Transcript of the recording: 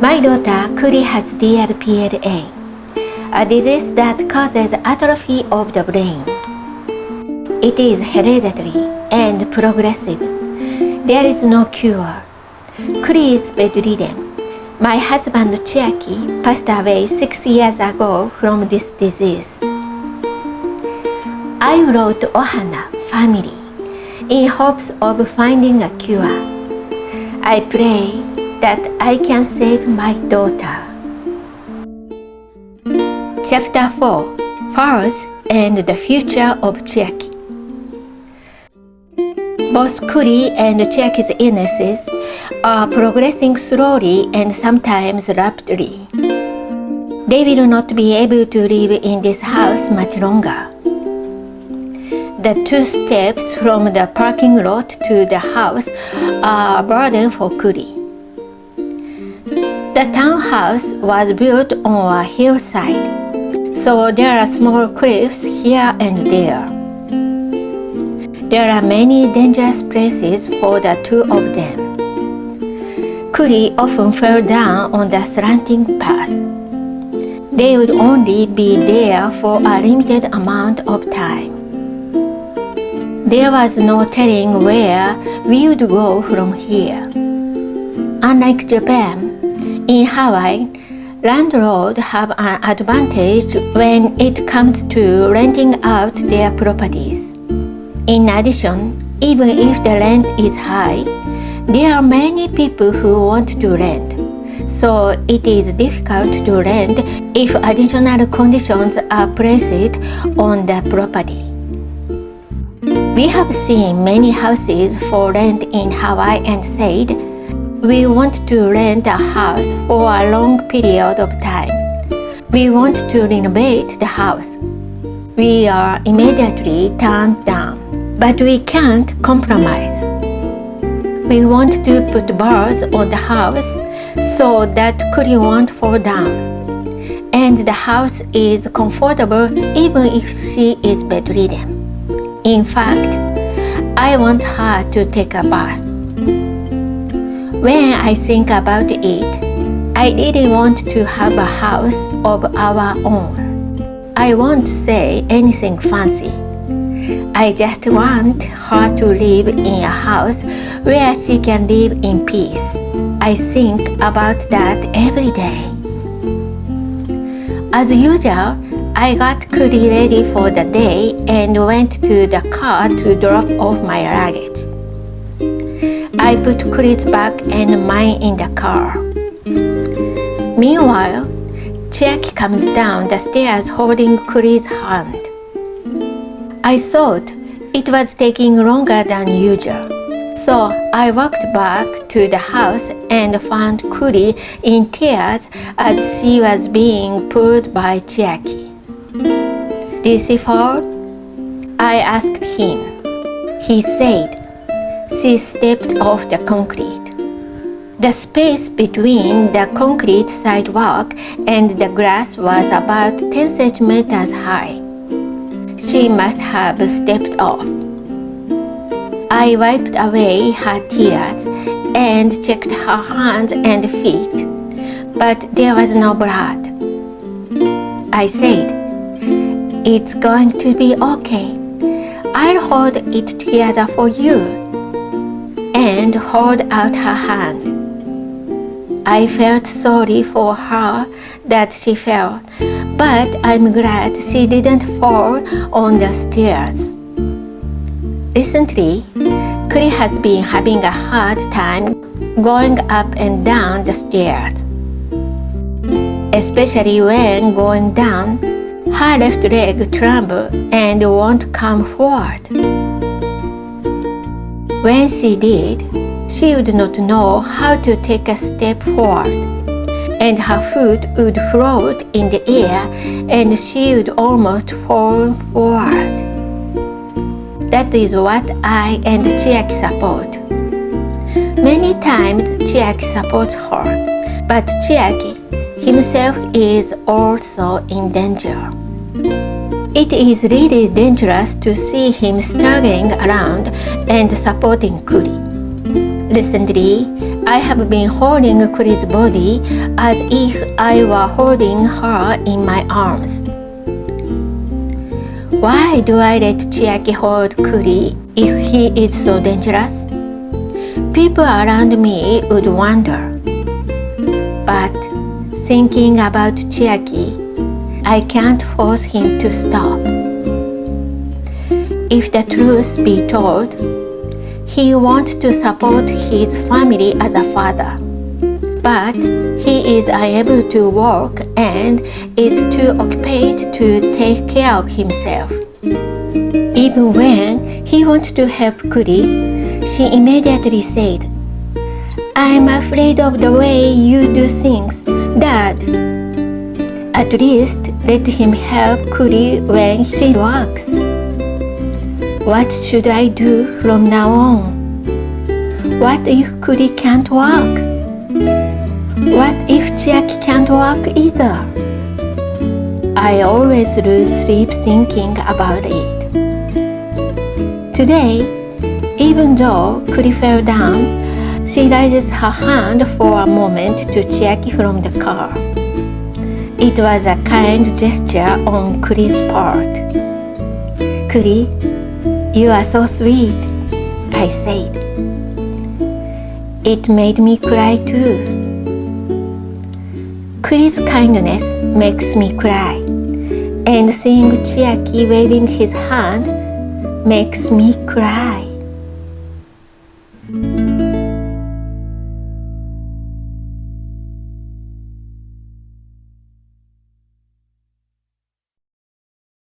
My daughter Kuri has DRPLA, a disease that causes atrophy of the brain. It is hereditary and progressive. There is no cure. Kuri is bedridden. My husband Chiaki passed away 6 years ago from this disease. I wrote OHANA Family in hopes of finding a cure. I pray that I can save my daughter. Chapter 4: Falls and the Future of Chiaki. Both Kuri and Chiaki's illnesses are progressing slowly and sometimes rapidly. They will not be able to live in this house much longer. The 2 steps from the parking lot to the house are a burden for Kuri. The townhouse was built on a hillside, so there are small cliffs here and there. There are many dangerous places for the 2 of them. Kuri often fell down on the slanting path. They would only be there for a limited amount of time. There was no telling where we would go from here. Unlike Japan, in Hawaii, landlords have an advantage when it comes to renting out their properties. In addition, even if the rent is high, there are many people who want to rent, so it is difficult to rent if additional conditions are placed on the property. We have seen many houses for rent in Hawaii and said, we want to rent a house for a long period of time. We want to renovate the house. We are immediately turned down, but we can't compromise. We want to put bars on the house so that Kuri won't fall down. And the house is comfortable even if she is bedridden. In fact, I want her to take a bath. When I think about it, I really want to have a house of our own. I won't say anything fancy. I just want her to live in a house where she can live in peace. I think about that every day. As usual, I got Kuri ready for the day and went to the car to drop off my luggage. I put Kuri's bag and mine in the car. Meanwhile, Chiaki comes down the stairs holding Kuri's hand. I thought it was taking longer than usual, so I walked back to the house and found Kuri in tears as she was being pulled by Chiaki. Did she fall? I asked him. He said, she stepped off the concrete. The space between the concrete sidewalk and the grass was about 10 centimeters high. She must have stepped off. I wiped away her tears and checked her hands and feet, but there was no blood. I said, it's going to be okay. I'll hold it together for you, and hold out her hand. I felt sorry for her that she fell, but I'm glad she didn't fall on the stairs. Recently, Kuri has been having a hard time going up and down the stairs. Especially when going down, her left leg trembles and won't come forward. When she did, she would not know how to take a step forward, and her foot would float in the air and she would almost fall forward. That is what I and Chiaki support. Many times Chiaki supports her, but Chiaki himself is also in danger. It is really dangerous to see him struggling around and supporting Kuri. Recently, I have been holding Kuri's body as if I were holding her in my arms. Why do I let Chiaki hold Kuri if he is so dangerous? People around me would wonder. But thinking about Chiaki, I can't force him to stop. If the truth be told, he wants to support his family as a father, but he is unable to work and is too occupied to take care of himself. Even when he wants to help Kuri, she immediately said, "I'm afraid of the way you do things, Dad. At least let him help Kuri when she works. What should I do from now on? What if Kuri can't walk? What if Chiaki can't walk either?" I always lose sleep thinking about it. Today, even though Kuri fell down, she raises her hand for a moment to Chiaki from the car. It was a kind gesture on Kuri's part. "Kuri, you are so sweet," I said. It made me cry too. Kuri's kindness makes me cry, and seeing Chiaki waving his hand makes me cry.